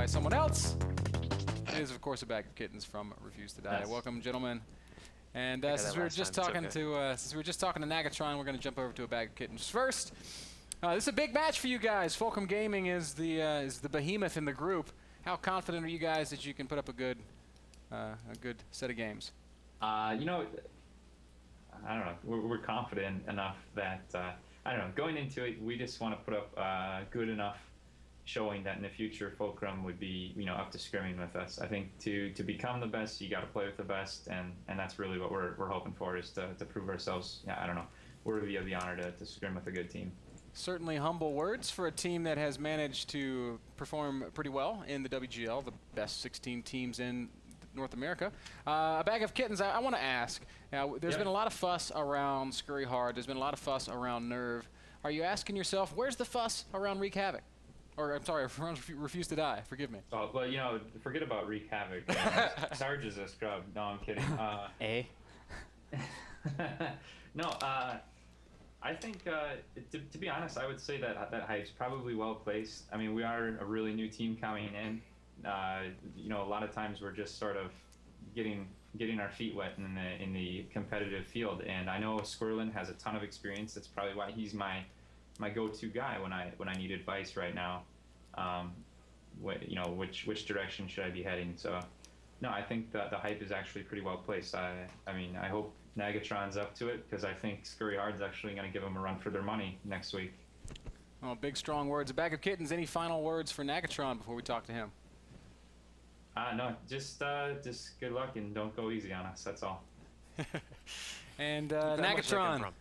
by someone else. It is, of course, a bag of kittens from Refuse to Die. Yes. Welcome, gentlemen. And since we were just talking to Nagatron, we're going to jump over to a bag of kittens first. This is a big match for you guys. Fulcurm Gaming is the behemoth in the group. How confident are you guys that you can put up a good set of games? You know, I don't know. We're confident enough that I don't know. Going into it, we just want to put up good enough showing that in the future Fulcrum would be, you know, up to scrimming with us. I think to become the best, you got to play with the best, and that's really what we're hoping for, is to prove ourselves. Yeah, I don't know, worthy of the honor to scrim with a good team. Certainly humble words for a team that has managed to perform pretty well in the WGL, the best 16 teams in North America. A bag of kittens, I want to ask. Now, there's been a lot of fuss around Scurry Hard. There's been a lot of fuss around Nerve. Are you asking yourself, where's the fuss around Wreak Havoc? Or, I'm sorry, Refuse to Die. Forgive me. Oh, well, you know, forget about Wreak Havoc. Sarge is a scrub. No, I'm kidding. No, I think, to be honest, I would say that hype's probably well placed. I mean, we are a really new team coming in. You know, a lot of times we're just sort of getting our feet wet in the competitive field. And I know Squirrelin has a ton of experience. That's probably why he's my go-to guy when I need advice right now. You know, which direction should I be heading? So, no, I think that the hype is actually pretty well placed. I mean, I hope Nagatron's up to it, because I think Scurry Hard's actually going to give them a run for their money next week. Oh, big strong words. A bag of kittens. Any final words for Nagatron before we talk to him? No, just good luck and don't go easy on us. That's all. And Nagatron.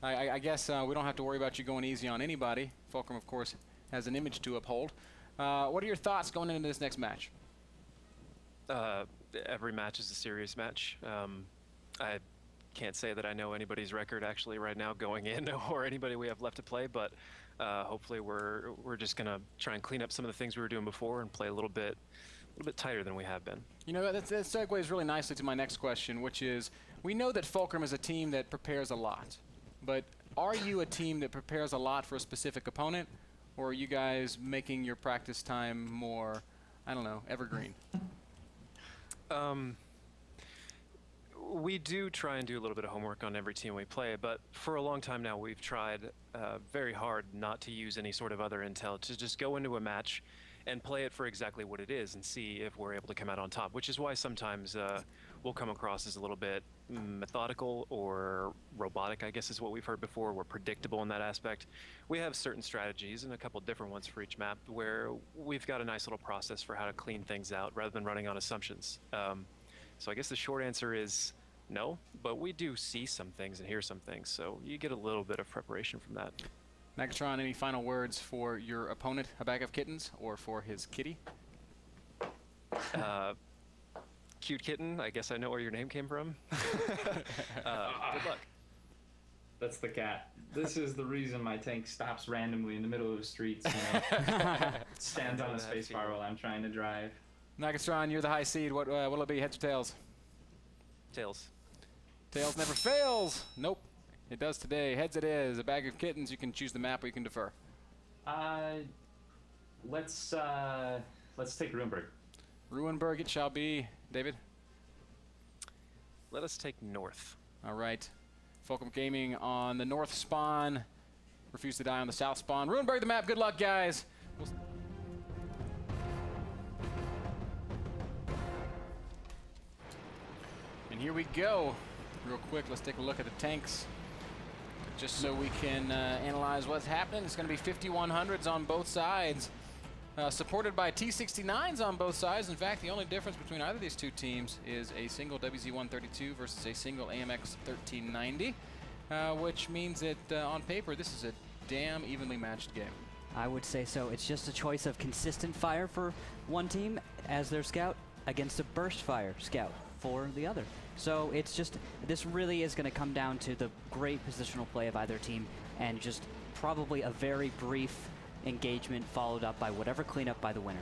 I guess we don't have to worry about you going easy on anybody. Fulcrum, of course, has an image to uphold. What are your thoughts going into this next match? Every match is a serious match. I can't say that I know anybody's record actually right now going in, or anybody we have left to play, but hopefully we're just gonna try and clean up some of the things we were doing before and play a little bit tighter than we have been. You know, that segues really nicely to my next question, which is, we know that Fulcrum is a team that prepares a lot. But are you a team that prepares a lot for a specific opponent, or are you guys making your practice time more, I don't know, evergreen? We do try and do a little bit of homework on every team we play, but for a long time now we've tried very hard not to use any sort of other intel, to just go into a match and play it for exactly what it is and see if we're able to come out on top, which is why sometimes we'll come across as a little bit methodical or robotic, I guess is what we've heard before. We're predictable in that aspect. We have certain strategies, and a couple different ones for each map, where we've got a nice little process for how to clean things out rather than running on assumptions. So I guess the short answer is no, but we do see some things and hear some things, so you get a little bit of preparation from that. Nagatron, any final words for your opponent, a bag of kittens, or for his kitty? Cute kitten, I guess I know where your name came from. Good luck. That's the cat. This is the reason my tank stops randomly in the middle of the streets. You know, stands on the space bar while I'm trying to drive. Nagatron, you're the high seed. What'll it be, heads or tails? Tails. Tails never fails. Nope. It does today. Heads it is. A bag of kittens. You can choose the map or you can defer. Let's take Ruinberg. Ruinberg it shall be. David? Let us take north. All right. Fulcurm Gaming on the north spawn. Refuse to Die on the south spawn. Ruinberg the map. Good luck, guys. And here we go. Real quick, let's take a look at the tanks, just so we can analyze what's happening. It's going to be 5100s on both sides, supported by T69s on both sides. In fact, the only difference between either of these two teams is a single WZ-132 versus a single AMX 1390, which means that on paper, this is a damn evenly matched game. I would say so. It's just a choice of consistent fire for one team as their scout against a burst fire scout for the other. So it's just, this really is going to come down to the great positional play of either team, and just probably a very brief engagement followed up by whatever cleanup by the winner.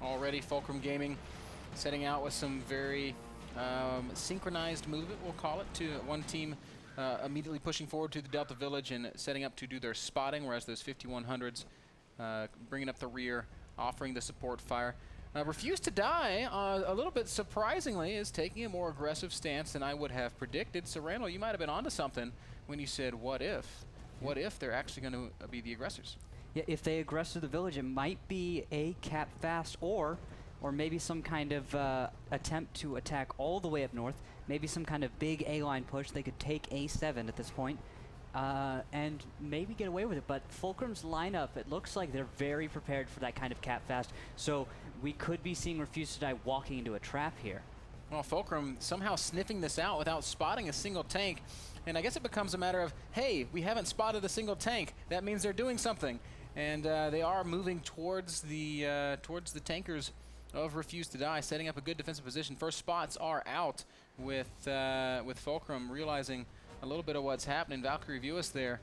Already Fulcrum Gaming setting out with some very synchronized movement, we'll call it, to one team immediately pushing forward to the Delta Village and setting up to do their spotting, whereas those 5100s bringing up the rear offering the support fire. Refuse to Die, a little bit surprisingly, is taking a more aggressive stance than I would have predicted. So, Randall, you might have been onto something when you said, what if? What if they're actually going to be the aggressors? Yeah, if they aggress through the village, it might be a cap fast or maybe some kind of attempt to attack all the way up north. Maybe some kind of big A-line push. They could take A7 at this point. And maybe get away with it, but Fulcrum's lineup, it looks like they're very prepared for that kind of cap fast, so we could be seeing Refuse to Die walking into a trap here. Well, Fulcrum somehow sniffing this out without spotting a single tank, and I guess it becomes a matter of, hey, we haven't spotted a single tank, that means they're doing something, and they are moving towards the tankers of Refuse to Die, setting up a good defensive position. First spots are out with Fulcrum realizing a little bit of what's happening. Valkyrie view us there,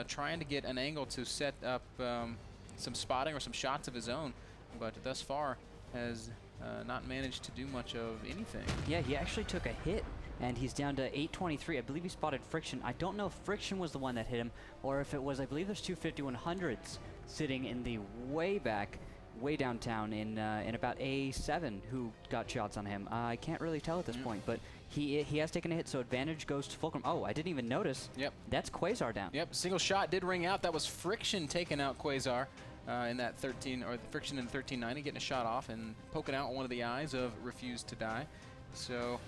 trying to get an angle to set up some spotting or some shots of his own, but thus far has not managed to do much of anything. Yeah, he actually took a hit, and he's down to 823. I believe he spotted Friction. I don't know if Friction was the one that hit him, or if it was, I believe there's two 5100s sitting in the way back, way downtown in about A7 who got shots on him. I can't really tell at this point, but he has taken a hit, so advantage goes to Fulcrum. Oh, I didn't even notice. Yep. That's Quasar down. Yep, single shot did ring out. That was Friction taking out Quasar in that 13, or the Friction in 1390, getting a shot off and poking out one of the eyes of Refuse to Die. So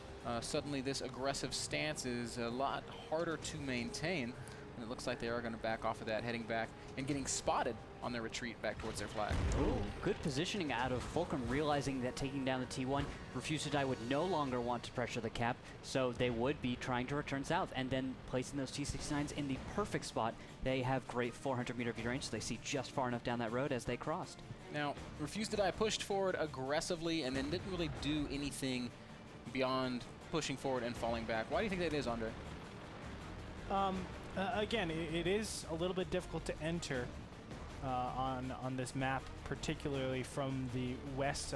suddenly this aggressive stance is a lot harder to maintain, and it looks like they are going to back off of that, heading back and getting spotted on their retreat back towards their flag. Ooh, good positioning out of Fulcrum, realizing that taking down the T1, Refuse to Die would no longer want to pressure the cap, so they would be trying to return south, and then placing those T69s in the perfect spot. They have great 400-meter view range, so they see just far enough down that road as they crossed. Now, Refuse to Die pushed forward aggressively and then didn't really do anything beyond pushing forward and falling back. Why do you think that is, Andre? Again, it is a little bit difficult to enter on this map, particularly from the west,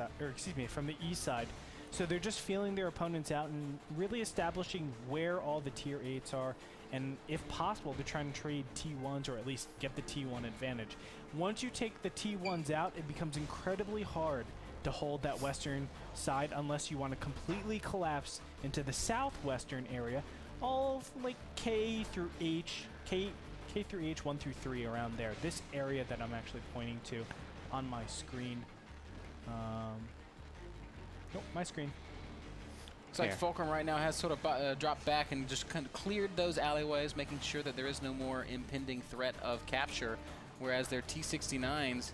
from the east side. So they're just feeling their opponents out and really establishing where all the tier 8s are, and if possible, they're trying to trade T1s or at least get the T1 advantage. Once you take the T1s out, it becomes incredibly hard to hold that western side unless you want to completely collapse into the southwestern area, all of like K through H, K through H, 1 through 3, around there. This area that I'm actually pointing to on my screen. Nope, my screen. Looks like Fulcrum right now has sort of dropped back and just kind of cleared those alleyways, making sure that there is no more impending threat of capture, whereas their T69s,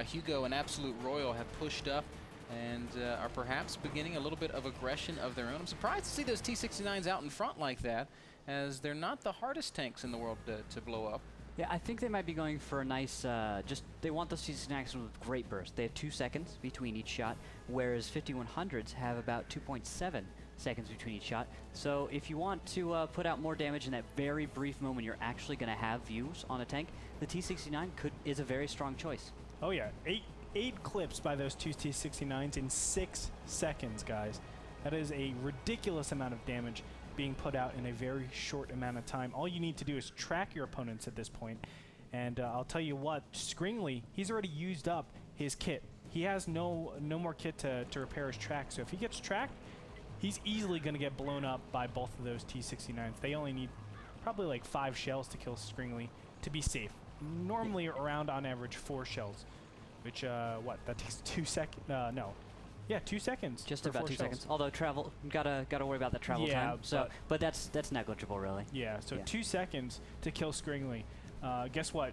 Hugo and Absolute Royal, have pushed up and are perhaps beginning a little bit of aggression of their own. I'm surprised to see those T69s out in front like that, as they're not the hardest tanks in the world to blow up. Yeah, I think they might be going for a nice, they want those T69s with great burst. They have 2 seconds between each shot, whereas 5100s have about 2.7 seconds between each shot. So if you want to put out more damage in that very brief moment you're actually going to have views on a tank, the T69 is a very strong choice. Oh yeah, 8 clips by those two T69s in 6 seconds, guys. That is a ridiculous amount of damage being put out in a very short amount of time. All you need to do is track your opponents at this point. And I'll tell you what, Scringley, he's already used up his kit. He has no more kit to repair his track. So if he gets tracked, he's easily going to get blown up by both of those T69s. They only need probably like 5 shells to kill Scringley to be safe. Normally around, on average, 4 shells. Which, that takes 2 seconds? No. Yeah, 2 seconds. Just about 2 seconds. Although travel, gotta worry about the travel time. So, but that's negligible, really. Yeah. So 2 seconds to kill Scringley. Guess what?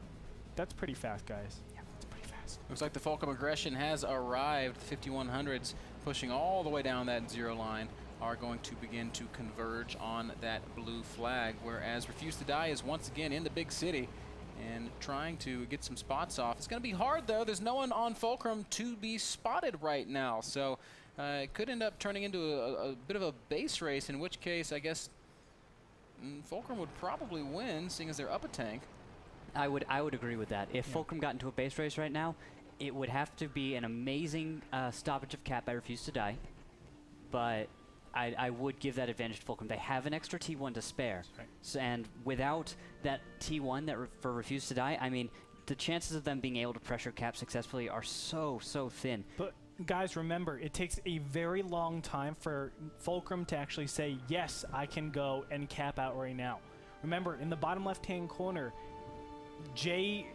That's pretty fast, guys. Yeah, that's pretty fast. Looks like the Fulcrum aggression has arrived. 5100s pushing all the way down that 0 line are going to begin to converge on that blue flag, whereas Refuse to Die is once again in the big city and trying to get some spots off. It's going to be hard, though. There's no one on Fulcrum to be spotted right now, so it could end up turning into a bit of a base race, in which case I guess Fulcrum would probably win, seeing as they're up a tank. I would agree with that. If Fulcrum got into a base race right now, it would have to be an amazing stoppage of cap by Refuse to Die, but I would give that advantage to Fulcrum. They have an extra T1 to spare, and without that T1 for Refuse to Die, I mean, the chances of them being able to pressure cap successfully are so thin. But guys, remember, it takes a very long time for Fulcrum to actually say, yes, I can go and cap out right now. Remember, in the bottom left-hand corner, J,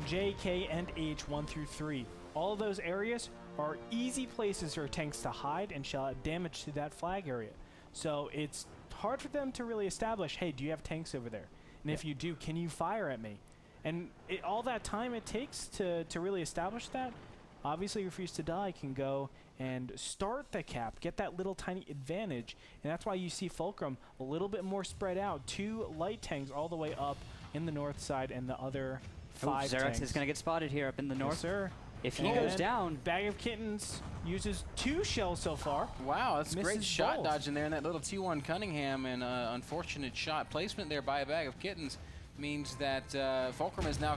K, and H, 1 through 3, all of those areas are easy places for tanks to hide and shell out damage to that flag area. So it's hard for them to really establish, hey, do you have tanks over there? And if you do, can you fire at me? And all that time it takes to really establish that, obviously Refuse to Die can go and start the cap, get that little tiny advantage, and that's why you see Fulcrum a little bit more spread out. 2 light tanks all the way up in the north side and the other 5 Xerax tanks. is going to get spotted here up in the north. Yes, sir. If he goes down. Bag of Kittens uses 2 shells so far. Wow, that's a great Misses shot both. dodge in there, and that little T1 Cunningham, and unfortunate shot placement there by a Bag of Kittens means that Fulcrum is now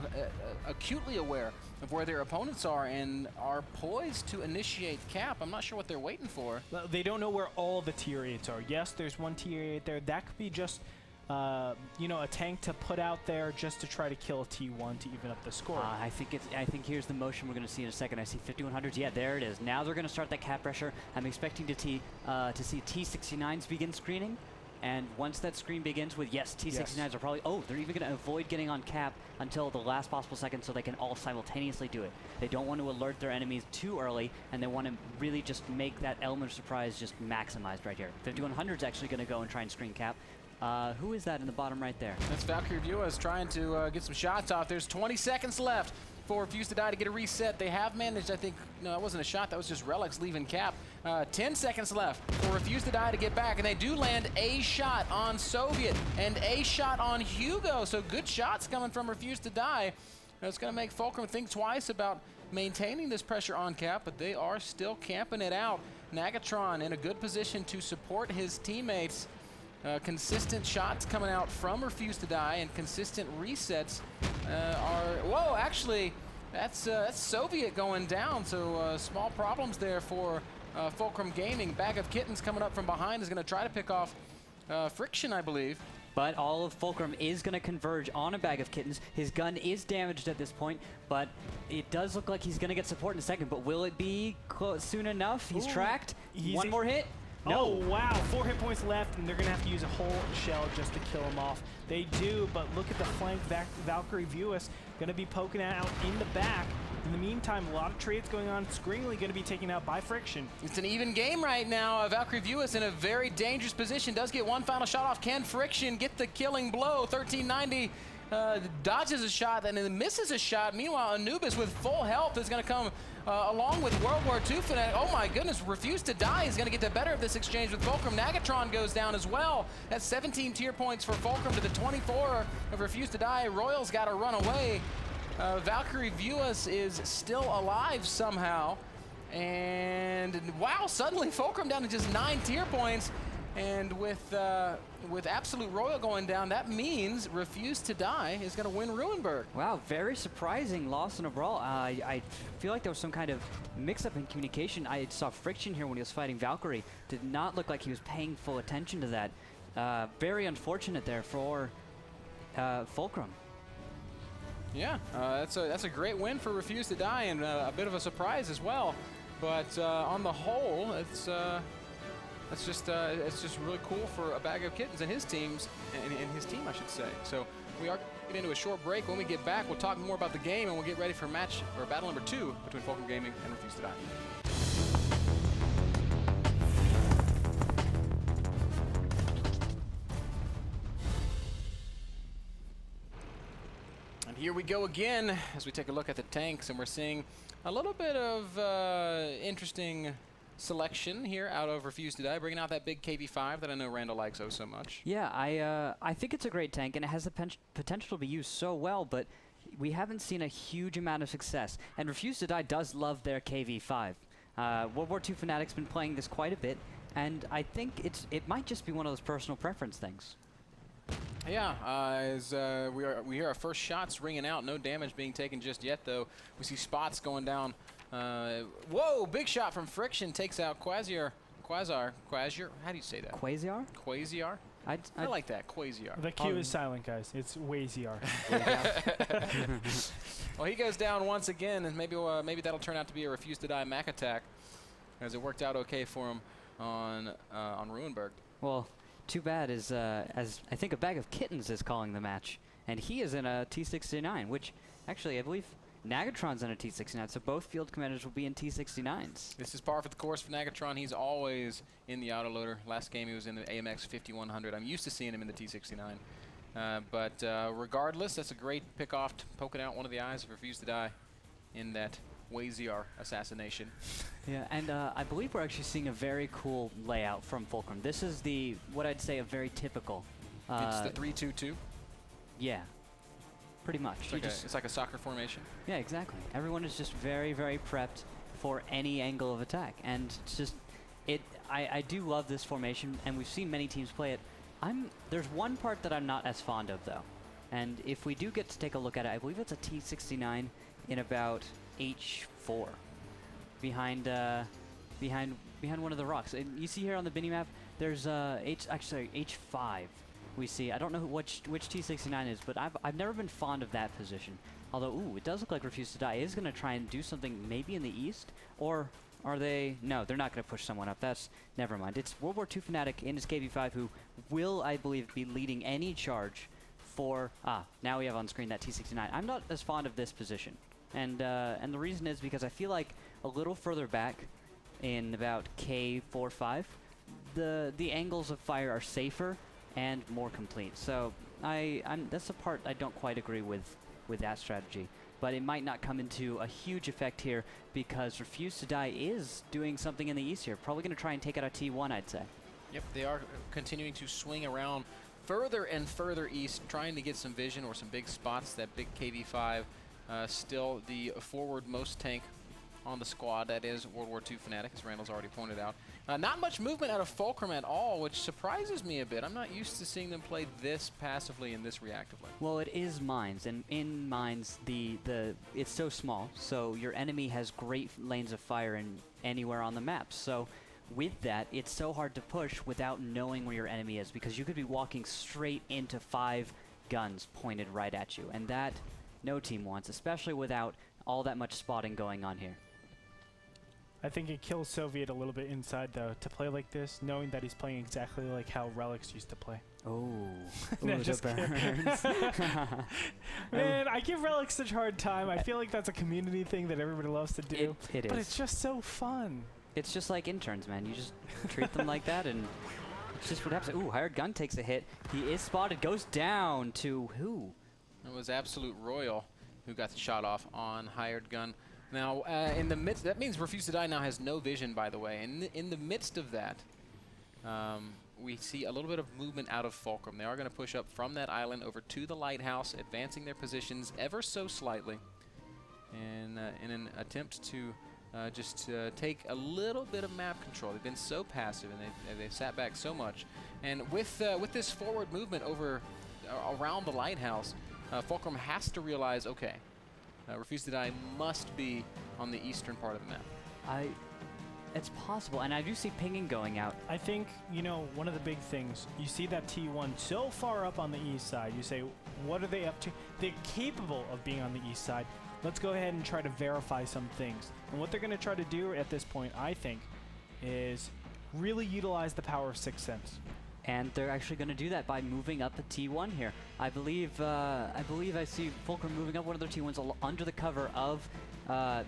acutely aware of where their opponents are and are poised to initiate cap. I'm not sure what they're waiting for. Well, they don't know where all the tier 8s are. Yes, there's 1 tier 8 there. That could be just you know, a tank to put out there just to try to kill a T1 to even up the score. I think here's the motion we're going to see in a second. I see 5100s. Yeah, there it is. Now they're going to start that cap pressure. I'm expecting to see T69s begin screening. And once that screen begins with, yes, T69s are probably, they're even going to avoid getting on cap until the last possible second so they can all simultaneously do it. They don't want to alert their enemies too early, and they want to really just make that element of surprise just maximized right here. 5100's actually going to go and try and screen cap. Who is that in the bottom right there? That's Valkyrie Viewers trying to get some shots off. There's 20 seconds left for Refuse to Die to get a reset. They have managed, I think, no, that wasn't a shot. That was just Relics leaving cap. 10 seconds left for Refuse to Die to get back, and they do land a shot on Soviet and a shot on Hugo. So good shots coming from Refuse to Die. It's going to make Fulcrum think twice about maintaining this pressure on cap, but they are still camping it out. Nagatron in a good position to support his teammates. Consistent shots coming out from Refuse to Die, and consistent resets whoa, actually, that's Soviet going down, so small problems there for Fulcrum Gaming. Bag of Kittens coming up from behind is going to try to pick off Friction, I believe. But all of Fulcrum is going to converge on a Bag of Kittens. His gun is damaged at this point, but it does look like he's going to get support in a second. But will it be soon enough? He's tracked. One more hit. No. Oh, wow. 4 hit points left, and they're going to have to use a whole shell just to kill him off. They do, but look at the flank. Valkyrie Viewers going to be poking out in the back. In the meantime, a lot of trades going on. Screamly going to be taken out by Friction. It's an even game right now. Valkyrie Viewers in a very dangerous position. Does get one final shot off. Can Friction get the killing blow? 1390 dodges a shot and then misses a shot. Meanwhile, Anubis with full health is going to come along with World War II fanatic. Oh my goodness, Refuse to Die is going to get the better of this exchange with Fulcrum. Nagatron goes down as well. That's 17 tier points for Fulcrum to the 24 of Refuse to Die. Royal's got to run away. Valkyrie Viewers is still alive somehow. And wow, suddenly Fulcrum down to just 9 tier points. And with Absolute Royal going down, that means Refuse to Die is going to win Ruinberg. Wow, very surprising loss in a brawl. I feel like there was some kind of mix-up in communication. I saw Friction here when he was fighting Valkyrie. Did not look like he was paying full attention to that. Very unfortunate there for Fulcrum. Yeah, that's a great win for Refuse to Die, and a bit of a surprise as well. But on the whole, it's just really cool for a Bag of Kittens and his teams, and his team, I should say. So we are getting into a short break. When we get back, we'll talk more about the game, and we'll get ready for battle number 2 between Fulcrum Gaming and Refuse to Die. And here we go again as we take a look at the tanks, and we're seeing a little bit of interesting selection here out of Refuse to Die, bringing out that big KV5 that I know Randall likes so much. Yeah, I think it's a great tank, and it has the potential to be used so well, but we haven't seen a huge amount of success. And Refuse to Die does love their KV5. World War II Fanatic's been playing this quite a bit, and I think it might just be one of those personal preference things. Yeah, as we hear our first shots ringing out. No damage being taken just yet, though. We see spots going down. Whoa, big shot from Friction, takes out Quasar. How do you say that? Quasar? Quasar. I like that, Quasiar. The Q is silent, guys. It's Waziar. Well, he goes down once again, and maybe that'll turn out to be a refuse to die Mac attack, as it worked out okay for him on Ruinberg. Well, too bad as I think a bag of kittens is calling the match, and he is in a T69, which actually I believe Nagatron's in a T69, so both field commanders will be in T69s. This is par for the course for Nagatron. He's always in the autoloader. Last game he was in the AMX 5100. I'm used to seeing him in the T69. But regardless, that's a great pick-off, poking out one of the eyes of Refuse to Die in that Waziar assassination. Yeah, and I believe we're actually seeing a very cool layout from Fulcrum. This is what I'd say a very typical. It's the 3-2-2? Yeah, pretty much. It's like a soccer formation? Yeah, exactly. Everyone is just very, very prepped for any angle of attack. And it's just, I do love this formation, and we've seen many teams play it. There's one part that I'm not as fond of, though. And if we do get to take a look at it, I believe it's a T69 in about H4, behind one of the rocks. And you see here on the mini map, there's H5. We see. I don't know which T69 is, but I've never been fond of that position. Although, ooh, it does look like Refuse to Die is going to try and do something maybe in the east, or are they? No, they're not going to push someone up. That's never mind. It's World War II Fnatic in his KV5 who will, I believe, be leading any charge for. Now we have on screen that T69. I'm not as fond of this position. And the reason is because I feel like a little further back in about K4-5, the angles of fire are safer and more complete. So that's the part I don't quite agree with that strategy. But it might not come into a huge effect here because Refuse to Die is doing something in the east here. Probably going to try and take out a T1, I'd say. Yep, they are continuing to swing around further and further east, trying to get some vision or some big spots. That big KV5. Still the forward-most tank on the squad. That is World War II Fnatic, as Randall's already pointed out. Not much movement out of Fulcrum at all, which surprises me a bit. I'm not used to seeing them play this passively and this reactively. Well, it is mines, and in mines, it's so small, so your enemy has great lanes of fire anywhere on the map. So with that, it's so hard to push without knowing where your enemy is, because you could be walking straight into 5 guns pointed right at you, and that no team wants, especially without all that much spotting going on here. I think it kills Soviet a little bit inside, though, to play like this, knowing that he's playing exactly like how Relics used to play. Oh, no, just burns. Man, I give Relics such a hard time. I feel like that's a community thing that everybody loves to do. It is. But it's just so fun. It's just like interns, man. You just treat them like that, and it's just what happens. Ooh, Hired Gun takes a hit. He is spotted, goes down to who? It was Absolute Royal who got the shot off on Hired Gun. Now, in the midst, that means Refuse to Die now has no vision, by the way. In the midst of that, we see a little bit of movement out of Fulcrum. They are going to push up from that island over to the lighthouse, advancing their positions ever so slightly, and in an attempt to just take a little bit of map control. They've been so passive, and they've sat back so much. And with this forward movement over around the lighthouse, Fulcrum has to realize, okay, Refuse to Die must be on the eastern part of the map. It's possible, and I do see pinging going out. I think, you know, one of the big things, you see that T1 so far up on the east side, you say, what are they up to? They're capable of being on the east side. Let's go ahead and try to verify some things. And what they're going to try to do at this point, I think, is really utilize the power of Sixth Sense. And they're actually going to do that by moving up a T1 here. I believe I see Fulcrum moving up one of their T1s under the cover of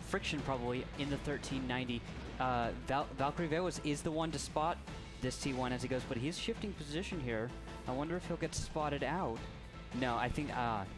Friction, probably in the 1390. Valkyrie Vewas is the one to spot this T1 as he goes, but he's shifting position here. I wonder if he'll get spotted out. No, I think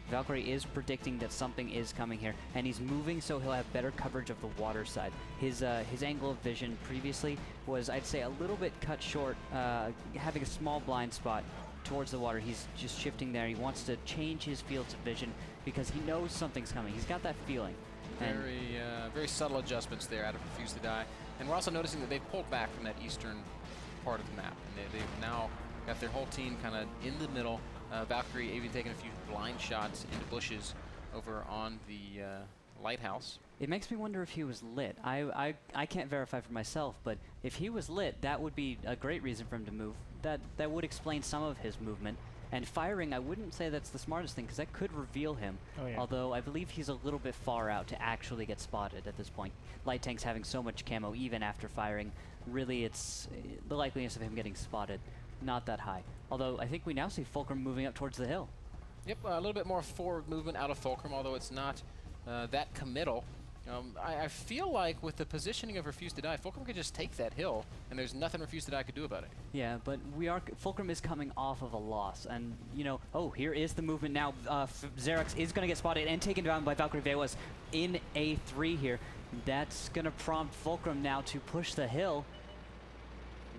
Valkyrie is predicting that something is coming here, and he's moving so he'll have better coverage of the water side. His angle of vision previously was, I'd say, a little bit cut short, having a small blind spot towards the water. He's just shifting there. He wants to change his fields of vision because he knows something's coming. He's got that feeling. Very subtle adjustments there out of Refuse to Die. And we're also noticing that they've pulled back from that eastern part of the map. And they've now got their whole team kind of in the middle. Valkyrie even taking a few blind shots into bushes over on the lighthouse. It makes me wonder if he was lit. I can't verify for myself, but if he was lit, that would be a great reason for him to move. That would explain some of his movement. And firing, I wouldn't say that's the smartest thing, because that could reveal him. Oh, yeah. Although I believe he's a little bit far out to actually get spotted at this point. Light tank's having so much camo, even after firing. Really, it's the likeliness of him getting spotted, not that high. Although I think we now see Fulcrum moving up towards the hill. Yep, a little bit more forward movement out of Fulcrum, although it's not that committal. I feel like with the positioning of Refuse to Die, Fulcrum could just take that hill, and there's nothing Refuse to Die could do about it. Yeah, but Fulcrum is coming off of a loss, and you know, oh, here is the movement now. Xerax is going to get spotted and taken down by Valkyrie Vewas in A3 here. That's going to prompt Fulcrum now to push the hill.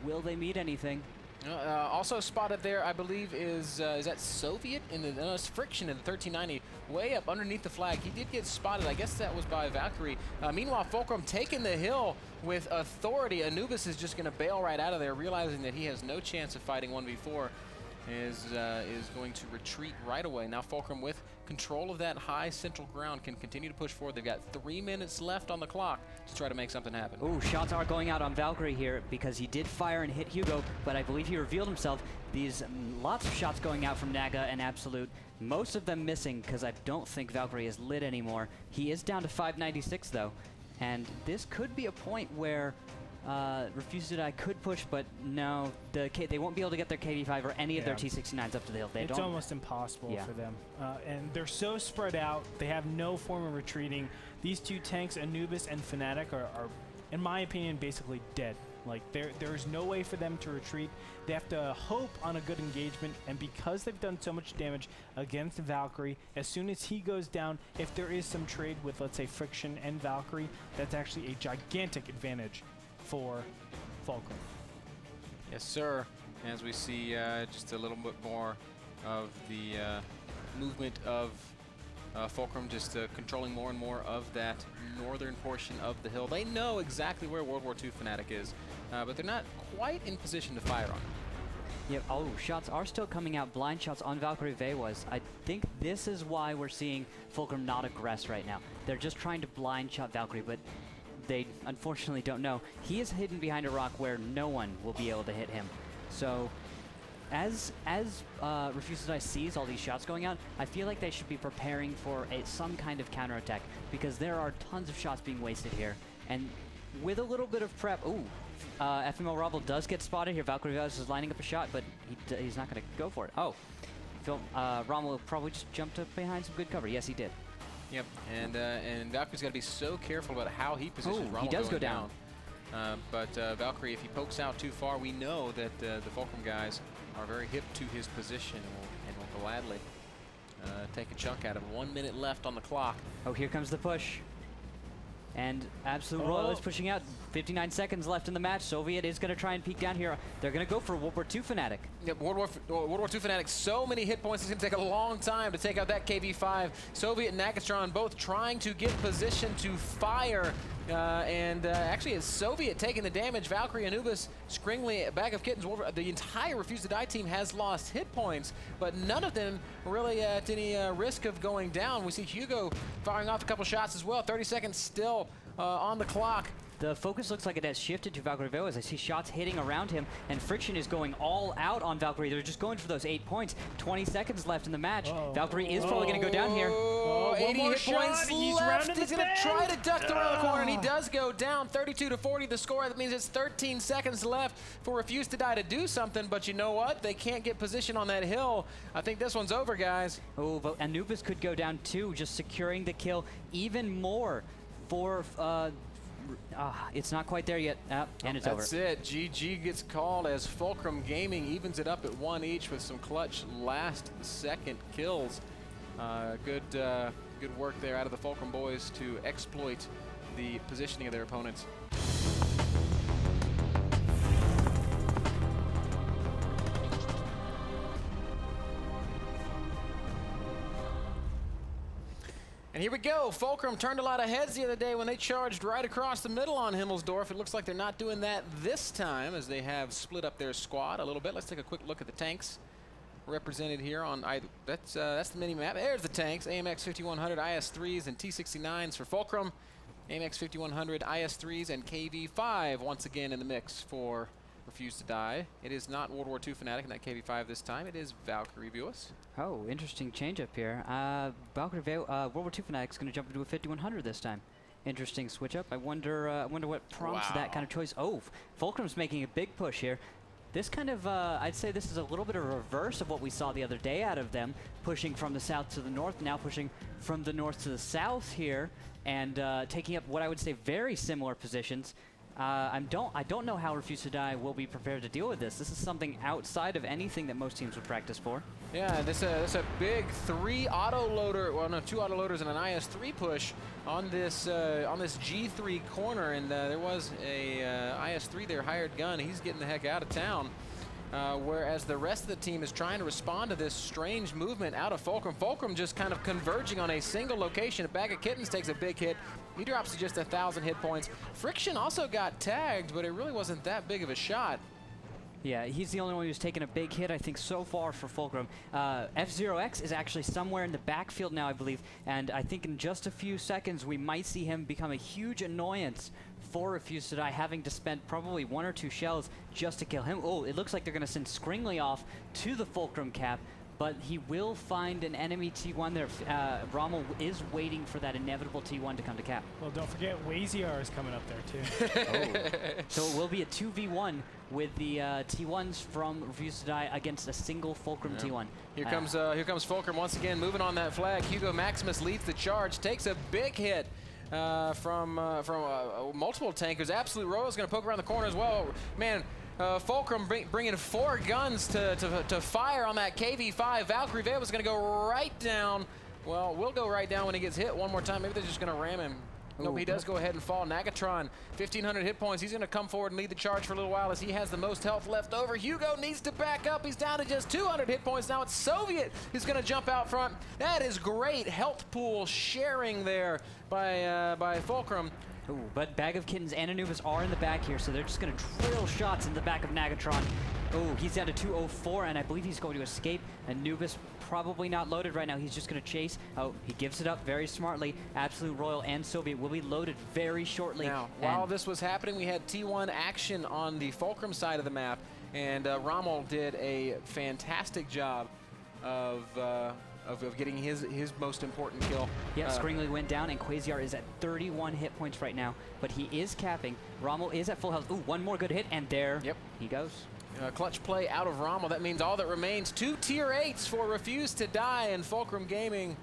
Will they meet anything? Also spotted there, I believe, is that Soviet in the it's Friction in the 1390, way up underneath the flag. He did get spotted. I guess that was by Valkyrie. Meanwhile, Fulcrum taking the hill with authority. Anubis is just going to bail right out of there, realizing that he has no chance of fighting 1v4. Is going to retreat right away. Now Fulcrum, with control of that high central ground, can continue to push forward. They've got 3 minutes left on the clock to try to make something happen. Oh, shots are going out on Valkyrie here because he did fire and hit Hugo, but I believe he revealed himself. These lots of shots going out from Naga and Absolute, most of them missing because I don't think Valkyrie is lit anymore. He is down to 596 though, and this could be a point where Refuse to Die could push, but no, they won't be able to get their KV-5 or any of their T-69s up to the hill. It's almost impossible for them. And they're so spread out. They have no form of retreating. These two tanks, Anubis and Fnatic, are in my opinion, basically dead. Like, there's no way for them to retreat. They have to hope on a good engagement, and because they've done so much damage against Valkyrie, as soon as he goes down, if there is some trade with, let's say, Friction and Valkyrie, that's actually a gigantic advantage for Fulcrum. Yes, sir. As we see just a little bit more of the movement of Fulcrum, just controlling more and more of that northern portion of the hill. They know exactly where World War II Fnatic is, but they're not quite in position to fire on it. Yeah, oh, shots are still coming out. Blind shots on Valkyrie Vewas. I think this is why we're seeing Fulcrum not aggress right now. They're just trying to blind shot Valkyrie, but they unfortunately don't know. He is hidden behind a rock where no one will be able to hit him. So as Refuse to Die sees all these shots going out, I feel like they should be preparing for some kind of counterattack, because there are tons of shots being wasted here. And with a little bit of prep, ooh, FML Rumble does get spotted here. Valkyrie Velas is lining up a shot, but he's not going to go for it. Oh, Rommel probably just jumped up behind some good cover. Yes, he did. Yep, and Valkyrie's got to be so careful about how he positions Rommel. He does go down. But Valkyrie, if he pokes out too far, we know that the Fulcrum guys are very hip to his position and will gladly take a chunk out of him. 1 minute left on the clock. Oh, here comes the push. And Absolute Royal is pushing out. 59 seconds left in the match. Soviet is going to try and peek down here. They're going to go for World War II Fnatic. Yep, World War II Fnatic, so many hit points. It's going to take a long time to take out that KV-5. Soviet and Nagatron both trying to get position to fire. Actually, it's Soviet taking the damage. Valkyrie, Anubis, Skringley, Bag of Kittens, the entire Refuse to Die team has lost hit points, but none of them really at any risk of going down. We see Hugo firing off a couple shots as well. 30 seconds still on the clock. The focus looks like it has shifted to Valkyrie Velas. I see shots hitting around him, and Friction is going all out on Valkyrie. They're just going for those 8 points. 20 seconds left in the match. Valkyrie is probably going to go down here. 80 hit points left. He's going to try to duck around the corner, and he does go down. 32-40 the score. That means it's 13 seconds left for Refuse to Die to do something, but you know what? They can't get position on that hill. I think this one's over, guys. Oh, but Anubis could go down too, just securing the kill even more for... it's not quite there yet, and it's over. That's it. GG gets called as Fulcrum Gaming evens it up at 1 each with some clutch last-second kills. Good work there out of the Fulcrum boys to exploit the positioning of their opponents. And here we go. Fulcrum turned a lot of heads the other day when they charged right across the middle on Himmelsdorf. It looks like they're not doing that this time, as they have split up their squad a little bit. Let's take a quick look at the tanks. represented here on that's the mini map. There's the tanks, AMX 5100 IS3s and T69s for Fulcrum, AMX 5100 IS3s and KV5 once again in the mix for Refuse to Die. It is not World War II Fanatic in that KV5 this time. It is Valkyrie Vuus. Oh, interesting change up here. Valkyrie World War II Fanatic's going to jump into a 5100 this time. Interesting switch up. I wonder what prompts that kind of choice. Oh, Fulcrum's making a big push here. This kind of, I'd say this is a little bit of a reverse of what we saw the other day out of them, pushing from the south to the north, now pushing from the north to the south here, and taking up what I would say very similar positions. I don't know how Refuse to Die will be prepared to deal with this. This is something outside of anything that most teams would practice for. Yeah, this a big 3 auto-loader, well no, 2 auto-loaders and an IS-3 push on this G3 corner, and there was a IS-3 there, hired gun. He's getting the heck out of town. Whereas the rest of the team is trying to respond to this strange movement out of Fulcrum. Fulcrum just kind of converging on a single location. A Bag of Kittens takes a big hit. He drops to just 1,000 hit points. Friction also got tagged, but it really wasn't that big of a shot. Yeah, he's the only one who's taken a big hit, I think, so far for Fulcrum. F0X is actually somewhere in the backfield now, I believe, and I think in just a few seconds we might see him become a huge annoyance for Refuse to Die, having to spend probably 1 or 2 shells just to kill him. Oh, it looks like they're going to send Scringly off to the Fulcrum cap, but he will find an enemy T1 there. Rommel is waiting for that inevitable T1 to come to cap. Well, don't forget, Waziar is coming up there, too. Oh. So it will be a 2v1 with the T1s from Refuse to Die against a single Fulcrum T1. Here comes Fulcrum once again, moving on that flag. Hugo Maximus leads the charge, takes a big hit from multiple tankers. Absolute Royal is going to poke around the corner as well. Man, Fulcrum bringing 4 guns to fire on that KV5. Valkyrie Veil is going to go right down. Well, we'll go right down when he gets hit one more time. Maybe they're just going to ram him. Nope, he does go ahead and fall. Nagatron, 1,500 hit points. He's going to come forward and lead the charge for a little while as he has the most health left over. Hugo needs to back up. He's down to just 200 hit points. Now it's Soviet who's going to jump out front. That is great health pool sharing there by Fulcrum. Ooh, but Bag of Kittens and Anubis are in the back here, so they're just going to drill shots in the back of Nagatron. Oh, he's down to 204, and I believe he's going to escape. Anubis probably not loaded right now. He's just going to chase. Oh, he gives it up very smartly. Absolute Royal and Soviet will be loaded very shortly. Now, while this was happening, we had T1 action on the Fulcrum side of the map, and Rommel did a fantastic job of getting his most important kill. Yep, Scringly went down, and Quasiar is at 31 hit points right now, but he is capping. Rommel is at full health. Ooh, one more good hit, and there he goes. Clutch play out of Rommel. That means all that remains 2 tier 8s for Refuse to Die, and Fulcrum Gaming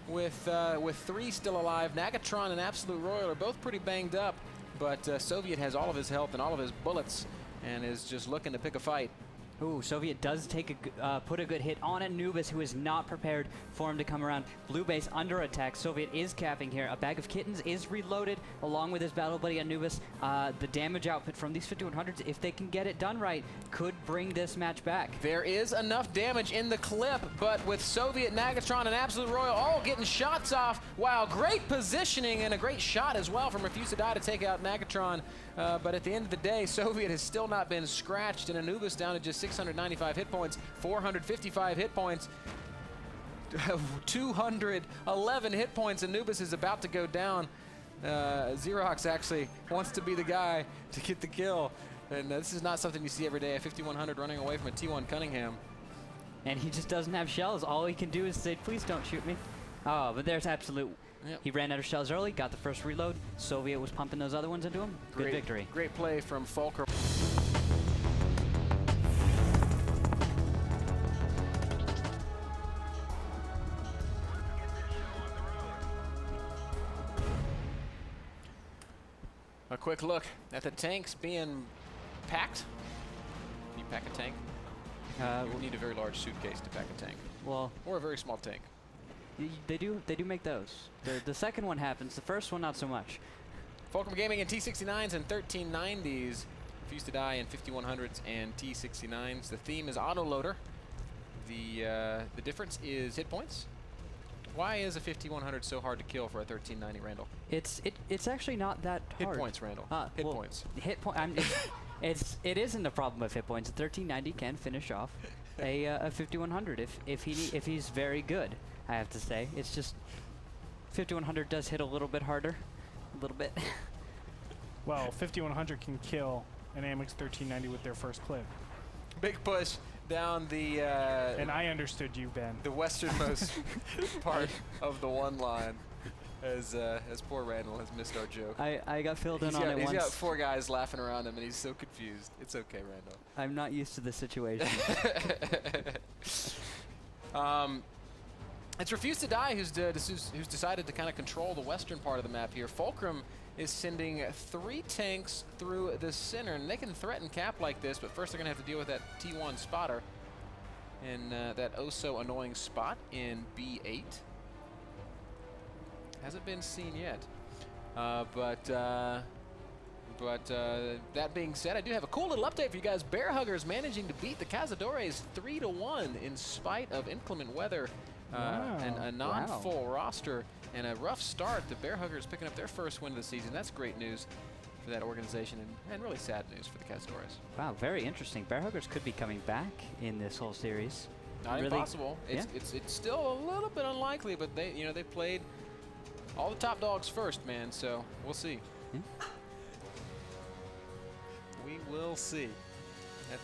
with 3 still alive. Nagatron and Absolute Royal are both pretty banged up, but Soviet has all of his health and all of his bullets and is just looking to pick a fight. Ooh, Soviet does take put a good hit on Anubis, who is not prepared for him to come around. Blue base under attack. Soviet is capping here. A Bag of Kittens is reloaded along with his battle buddy Anubis. The damage output from these 5100s, if they can get it done right, could bring this match back. There is enough damage in the clip, but with Soviet, Nagatron, and Absolute Royal all getting shots off. Wow, great positioning and a great shot as well from Refuse to Die to take out Nagatron. But at the end of the day, Soviet has still not been scratched, and Anubis down to just 695 hit points, 455 hit points, 211 hit points. Anubis is about to go down. Xerox actually wants to be the guy to get the kill, and this is not something you see every day. A 5100 running away from a T1 Cunningham. And he just doesn't have shells. All he can do is say, please don't shoot me. Oh, but there's Absolute. Yep. He ran out of shells early, got the first reload. Soviet was pumping those other ones into him. Good victory. Great play from Fulcrum. A quick look at the tanks being packed. Can you pack a tank? You would need a very large suitcase to pack a tank. Well, or a very small tank. They do make those. The second one happens. The first one, not so much. Fulcrum Gaming in T69s and 1390s. Refuse to Die in 5100s and T69s. The theme is autoloader. The difference is hit points. Why is a 5100 so hard to kill for a 1390 Randall? It's actually not that hard. Hit points, Randall. Hit points. It isn't a problem with hit points. A 1390 can finish off a 5100 if he's very good. I have to say, it's just 5100 does hit a little bit harder, a little bit. Well, 5100 can kill an AMX 1390 with their first clip. Big push down the. And I understood you, Ben. The westernmost part of the one line. As poor Randall has missed our joke. I got filled in on it once. He's got 4 guys laughing around him, and he's so confused. It's okay, Randall. I'm not used to the situation. It's Refuse to Die who's decided to kind of control the western part of the map here. Fulcrum is sending 3 tanks through the center, and they can threaten cap like this, but first they're going to have to deal with that T1 spotter in that oh-so-annoying spot in B8. Hasn't been seen yet, but that being said, I do have a cool little update for you guys. Bear Huggers managing to beat the Cazadores 3-1 in spite of inclement weather and a non-full roster and a rough start. The Bear Huggers picking up their first win of the season. That's great news for that organization and really sad news for the Cazadores. Wow, very interesting. Bear Huggers could be coming back in this whole series. Not really impossible. It's still a little bit unlikely, but they played all the top dogs first, man, so we'll see. We will see.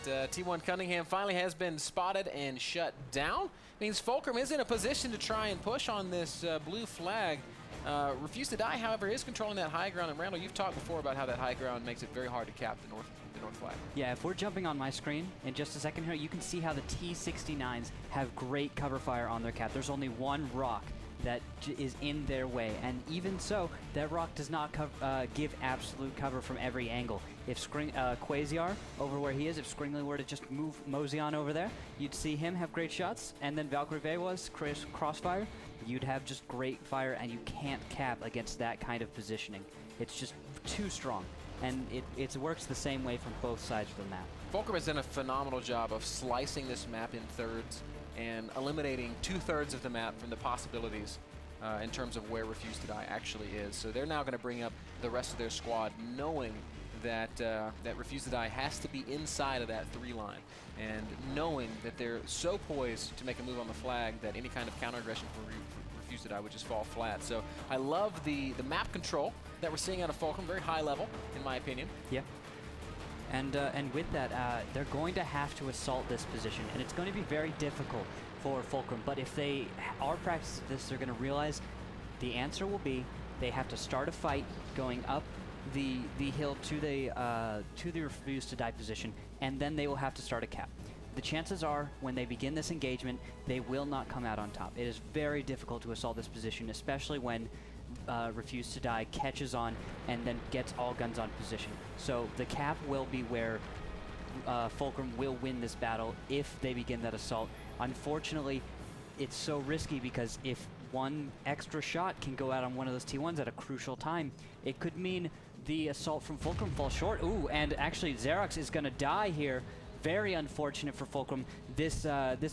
That T1 Cunningham finally has been spotted and shut down. Means Fulcrum is in a position to try and push on this blue flag. Refuse to Die, however, is controlling that high ground. And Randall, you've talked before about how that high ground makes it very hard to cap the north flag. Yeah, if we're jumping on my screen in just a second here, you can see how the T69s have great cover fire on their cap. There's only one rock that is in their way, and even so, that rock does not give absolute cover from every angle. If Quasar over where he is, if Scringley were to just mosey on over there, you'd see him have great shots, and then Valkyrie was crossfire, you'd have just great fire, and you can't cap against that kind of positioning. It's just too strong, and it works the same way from both sides of the map. Fulcrum has done a phenomenal job of slicing this map in thirds and eliminating 2/3 of the map from the possibilities in terms of where Refuse to Die actually is. So they're now going to bring up the rest of their squad, knowing that that Refuse to Die has to be inside of that 3 line, and knowing that they're so poised to make a move on the flag that any kind of counter aggression for Refuse to Die would just fall flat. So I love the map control that we're seeing out of Fulcrum, very high level, in my opinion. Yeah. And with that, they're going to have to assault this position, and it's going to be very difficult for Fulcrum. But if they are practicing this, they're going to realize the answer will be they have to start a fight going up the hill to the Refuse to Die position, and then they will have to start a cap. The chances are, when they begin this engagement, they will not come out on top. It is very difficult to assault this position, especially when Refuse to Die catches on and then gets all guns on position. So the cap will be where Fulcrum will win this battle if they begin that assault. Unfortunately, it's so risky because if one extra shot can go out on one of those T1s at a crucial time, it could mean the assault from Fulcrum falls short. Ooh, and actually Xerox is going to die here. Very unfortunate for Fulcrum. This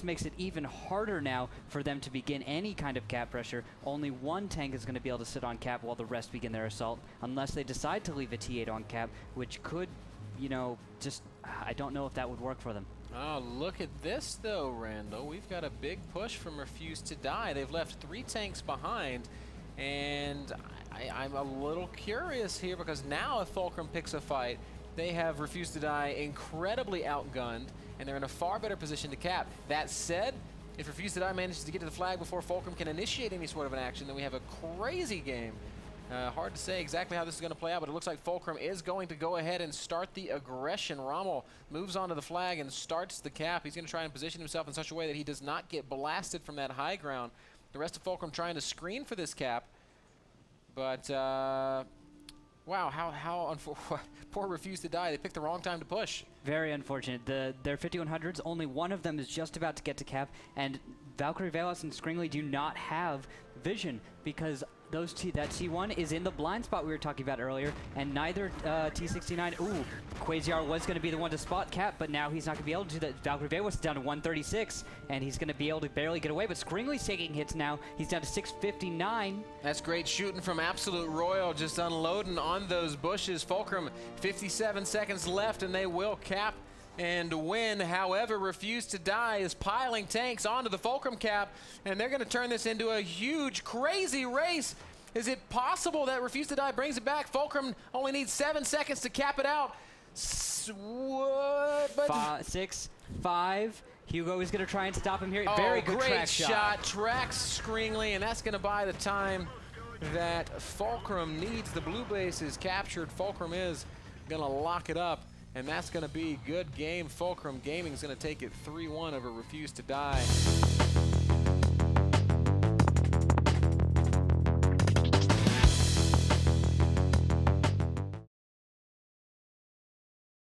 makes it even harder now for them to begin any kind of cap pressure. Only one tank is going to be able to sit on cap while the rest begin their assault, unless they decide to leave a T8 on cap, which could, you know, just, I don't know if that would work for them. Oh, look at this though, Randall. We've got a big push from Refuse to Die. They've left 3 tanks behind, and I'm a little curious here because now if Fulcrum picks a fight, they have Refuse to Die incredibly outgunned, and they're in a far better position to cap. That said, if Refuse to Die manages to get to the flag before Fulcrum can initiate any sort of an action, then we have a crazy game. Hard to say exactly how this is going to play out, but it looks like Fulcrum is going to go ahead and start the aggression. Rommel moves onto the flag and starts the cap. He's going to try and position himself in such a way that he does not get blasted from that high ground. The rest of Fulcrum trying to screen for this cap, but wow, how poor Refuse to Die. They picked the wrong time to push. Very unfortunate. Their 5100s, only one of them is just about to get to cap, and Valkyrie Velas and Scringley do not have vision because that T1 is in the blind spot we were talking about earlier, and neither T69. Ooh, Quasar was going to be the one to spot cap, but now he's not going to be able to do that. Valkyrie Velas is down to 136, and he's going to be able to barely get away, but Scringley's taking hits now. He's down to 659. That's great shooting from Absolute Royal, just unloading on those bushes. Fulcrum, 57 seconds left, and they will cap and win. However, Refuse to Die is piling tanks onto the Fulcrum cap, and they're going to turn this into a huge, crazy race. Is it possible that Refuse to Die brings it back? Fulcrum only needs 7 seconds to cap it out. What? But 6, 5. Hugo is going to try and stop him here. Very good great track shot. Tracks Screamly, and that's going to buy the time that Fulcrum needs. The blue base is captured. Fulcrum is going to lock it up, and that's going to be good game. Fulcrum Gaming is going to take it 3-1 over Refuse to Die.